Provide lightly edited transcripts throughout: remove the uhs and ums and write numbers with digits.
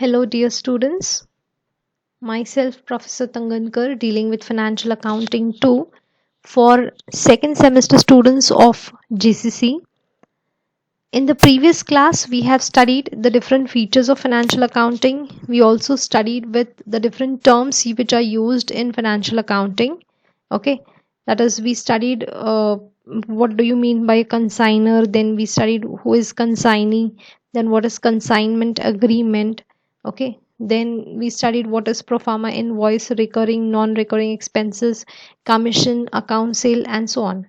Hello, dear students. Myself, Professor Tangankar, dealing with Financial Accounting 2 for second semester students of GCC. In the previous class, we have studied the different features of financial accounting. We also studied with the different terms which are used in financial accounting. Okay, that is, we studied what do you mean by consigner, then we studied who is consignee, then what is consignment agreement. Okay, then we studied what is pro forma invoice, recurring, non-recurring expenses, commission, account sale, and so on.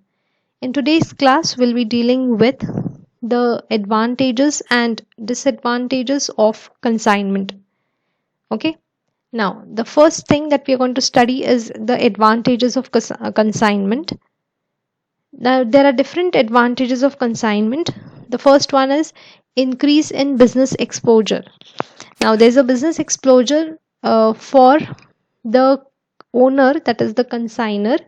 In today's class, we'll be dealing with the advantages and disadvantages of consignment. Okay, now the first thing that we are going to study is the advantages of consignment. Now, there are different advantages of consignment. The first one is increase in business exposure. Now, there's a business exposure for the owner, that is the consigner,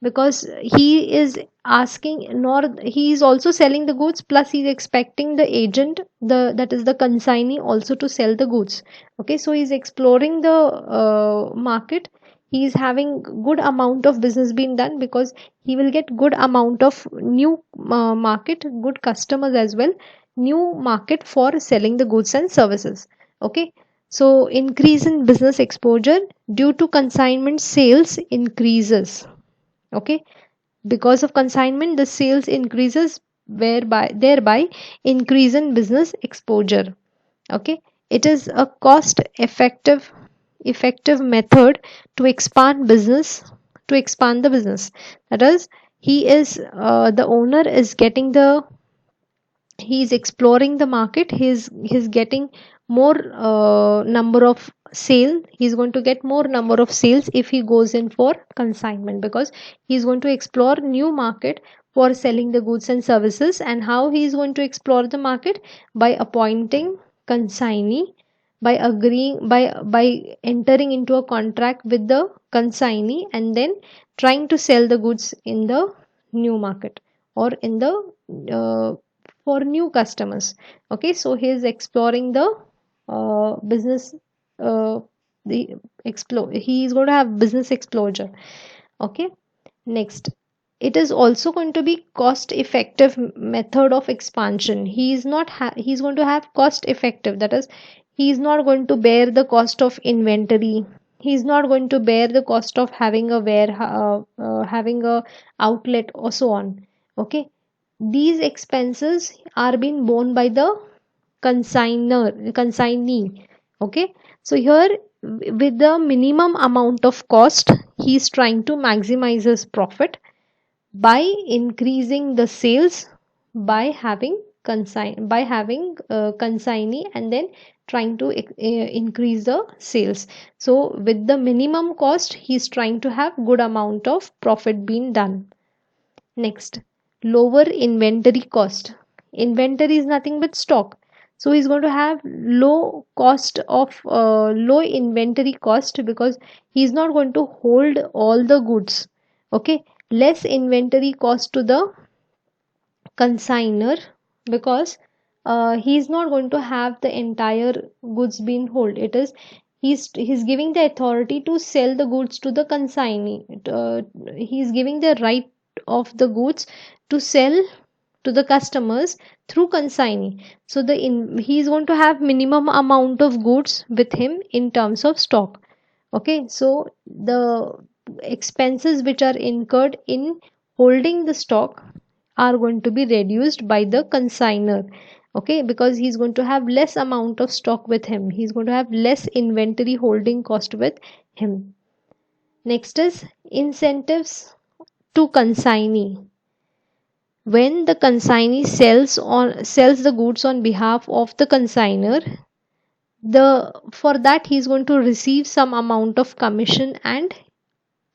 because he is asking, nor he is also selling the goods, plus he is expecting the agent, the that is the consignee, also to sell the goods. Okay, so he is exploring the market. He is having good amount of business being done, because he will get good amount of new market, good customers as well, new market for selling the goods and services. Okay, so increase in business exposure due to consignment, sales increases. Okay, because of consignment the sales increases, whereby thereby increase in business exposure. Okay, it is a cost effective method to expand business, to expand the business. That is, he is the owner is getting the, he is exploring the market, he's getting more number of sale, he's going to get more number of sales if he goes in for consignment, because he's going to explore new market for selling the goods and services. And how he is going to explore the market? By appointing consignee, by agreeing, by entering into a contract with the consignee, and then trying to sell the goods in the new market, or in the uh, for new customers. Okay, so he is exploring the business, the explore, he is going to have business exposure. Okay, next, it is also going to be cost effective method of expansion. He is not he's going to have cost effective, that is, he is not going to bear the cost of inventory, he is not going to bear the cost of having a warehouse, having a outlet, or so on. Okay, these expenses are being borne by the consignee. Okay, so here, with the minimum amount of cost, he is trying to maximize his profit by increasing the sales, by having consignee, and then trying to increase the sales. So with the minimum cost, he is trying to have good amount of profit being done. Next, lower inventory cost. Inventory is nothing but stock. So he's going to have low cost of low inventory cost, because he's not going to hold all the goods. Okay, less inventory cost to the consigner, because he's not going to have the entire goods being hold. It is, he's giving the authority to sell the goods to the consignee. He's giving the right of the goods to sell to the customers through consignee. So he is going to have minimum amount of goods with him in terms of stock. Okay, so the expenses which are incurred in holding the stock are going to be reduced by the consigner. Okay, because he's going to have less amount of stock with him, he's going to have less inventory holding cost with him. Next is incentives to consignee. When the consignee sells the goods on behalf of the consigner, the for that he is going to receive some amount of commission and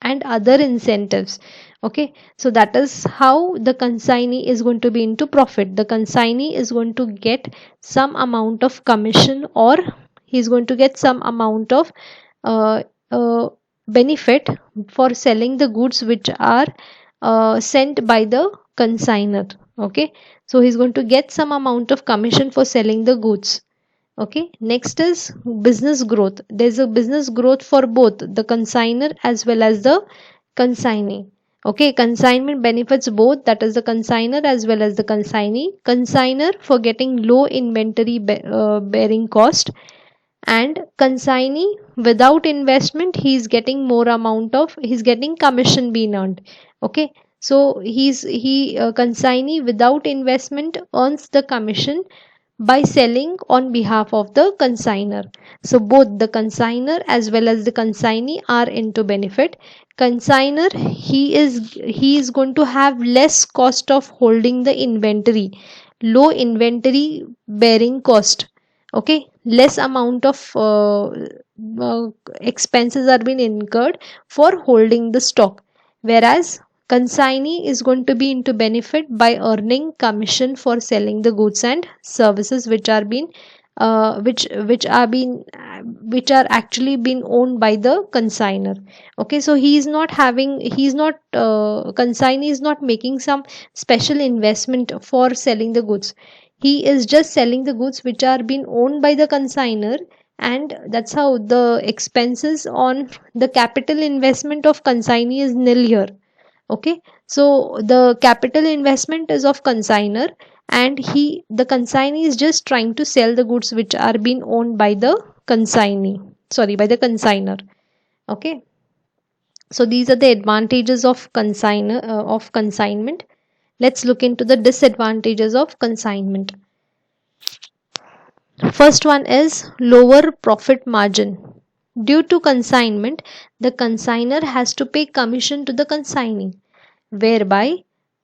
other incentives. Okay, so that is how the consignee is going to be into profit. The consignee is going to get some amount of commission, or he is going to get some amount of uh, uh, benefit for selling the goods which are sent by the consigner. Okay, so he's going to get some amount of commission for selling the goods. Okay, next is business growth. There's a business growth for both the consigner as well as the consignee. Okay, consignment benefits both, that is the consigner as well as the consignee. Consigner for getting low inventory bearing cost, and consignee without investment he's getting commission being earned. Okay, so consignee without investment earns the commission by selling on behalf of the consigner. So both the consigner as well as the consignee are into benefit. Consigner, he is going to have less cost of holding the inventory, low inventory bearing cost. Okay, less amount of uh, expenses are being incurred for holding the stock, whereas consignee is going to be into benefit by earning commission for selling the goods and services which are being which are actually being owned by the consigner. Okay, so he's not consignee is not making some special investment for selling the goods. He is just selling the goods which are being owned by the consigner, and that's how the expenses on the capital investment of consignee is nil here. Okay, so the capital investment is of consigner, and the consignee is just trying to sell the goods which are being owned by the consignee, sorry, by the consigner. Okay, so these are the advantages of consignment. Let's look into the disadvantages of consignment. First one is lower profit margin. Due to consignment, the consigner has to pay commission to the consignee, whereby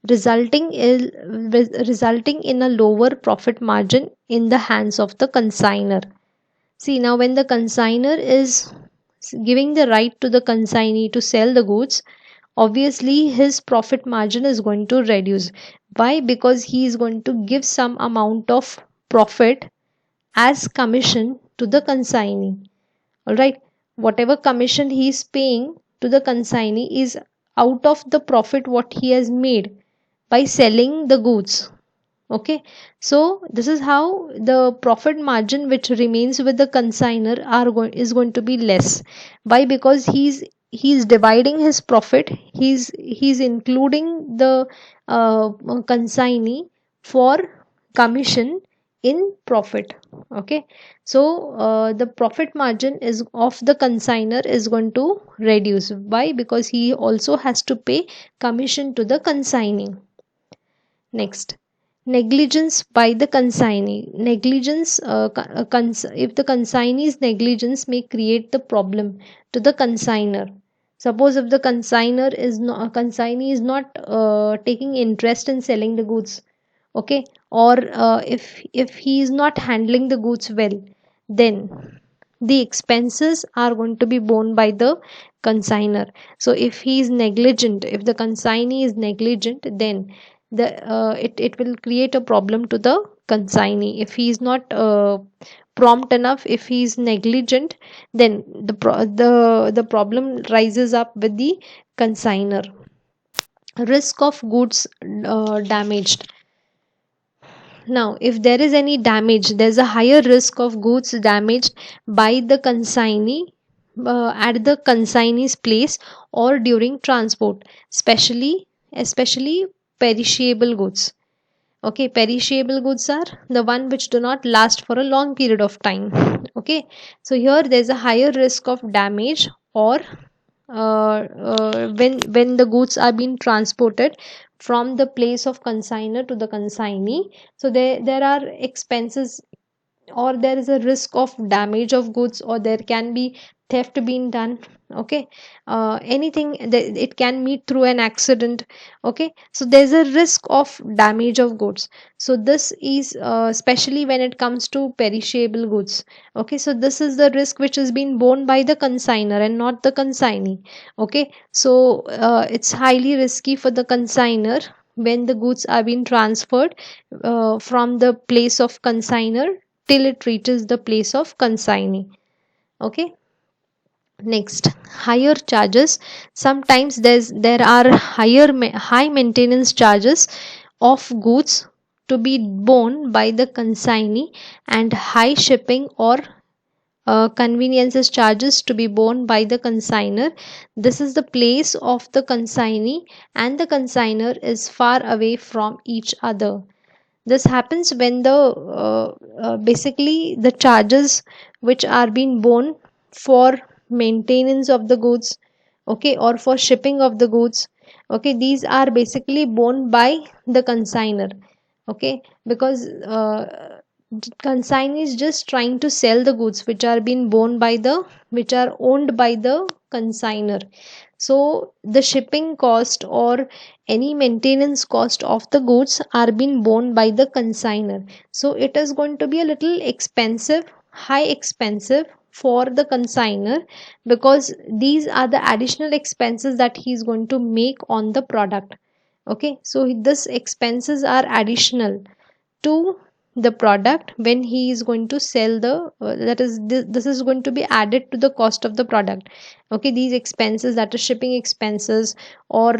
resulting in a lower profit margin in the hands of the consigner. See, now when the consigner is giving the right to the consignee to sell the goods, obviously his profit margin is going to reduce. Why? Because he is going to give some amount of profit as commission to the consignee. All right, whatever commission he is paying to the consignee is out of the profit what he has made by selling the goods. Okay, so this is how the profit margin which remains with the consigner is going to be less. Why? Because he's dividing his profit, he's including the consignee for commission in profit. Okay, so the profit margin is of the consigner is going to reduce. Why? Because he also has to pay commission to the consignee. Next, negligence by the consignee. Negligence, if the consignee's negligence may create the problem to the consigner. Suppose if the consignee is not taking interest in selling the goods, okay, or if he is not handling the goods well, then the expenses are going to be borne by the consigner. So if he is negligent, if the consignee is negligent, then it will create a problem to the consignee. If he is not prompt enough, if he is negligent, then the problem rises up with the consigner. Risk of goods damaged. Now, if there is any damage, there's a higher risk of goods damaged by the consignee at the consignee's place or during transport, especially perishable goods. Okay, perishable goods are the one which do not last for a long period of time. Okay, so here there's a higher risk of damage, or when the goods are being transported from the place of consigner to the consignee, so there are expenses, or there is a risk of damage of goods, or there can be theft being done. Okay, anything that it can meet through an accident. Okay, so there's a risk of damage of goods. So this is especially when it comes to perishable goods. Okay, so this is the risk which is being borne by the consigner and not the consignee. Okay, so it's highly risky for the consigner when the goods are being transferred from the place of consigner till it reaches the place of consignee. Okay, next, higher charges. Sometimes there are high maintenance charges of goods to be borne by the consignee and high shipping or conveniences charges to be borne by the consigner. This is the place of the consignee and the consigner is far away from each other. This happens when the basically the charges which are being borne for maintenance of the goods, okay, or for shipping of the goods, okay, these are basically borne by the consigner, okay, because consignee is just trying to sell the goods which are being borne by the which are owned by the consigner. So the shipping cost or any maintenance cost of the goods are being borne by the consigner. So it is going to be a little expensive, high expensive for the consigner, because these are the additional expenses that he is going to make on the product. Okay, so this expenses are additional to the product when he is going to sell the that is this is going to be added to the cost of the product. Okay, these expenses, that is shipping expenses, or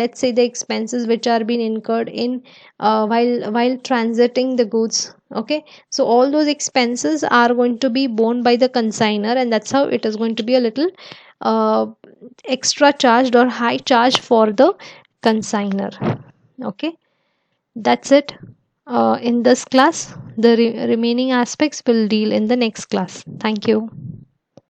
let's say the expenses which are being incurred in while transiting the goods. Okay, so all those expenses are going to be borne by the consigner, and that's how it is going to be a little uh, extra charged or high charge for the consigner. Okay, that's it in this class. The remaining aspects will deal in the next class. Thank you.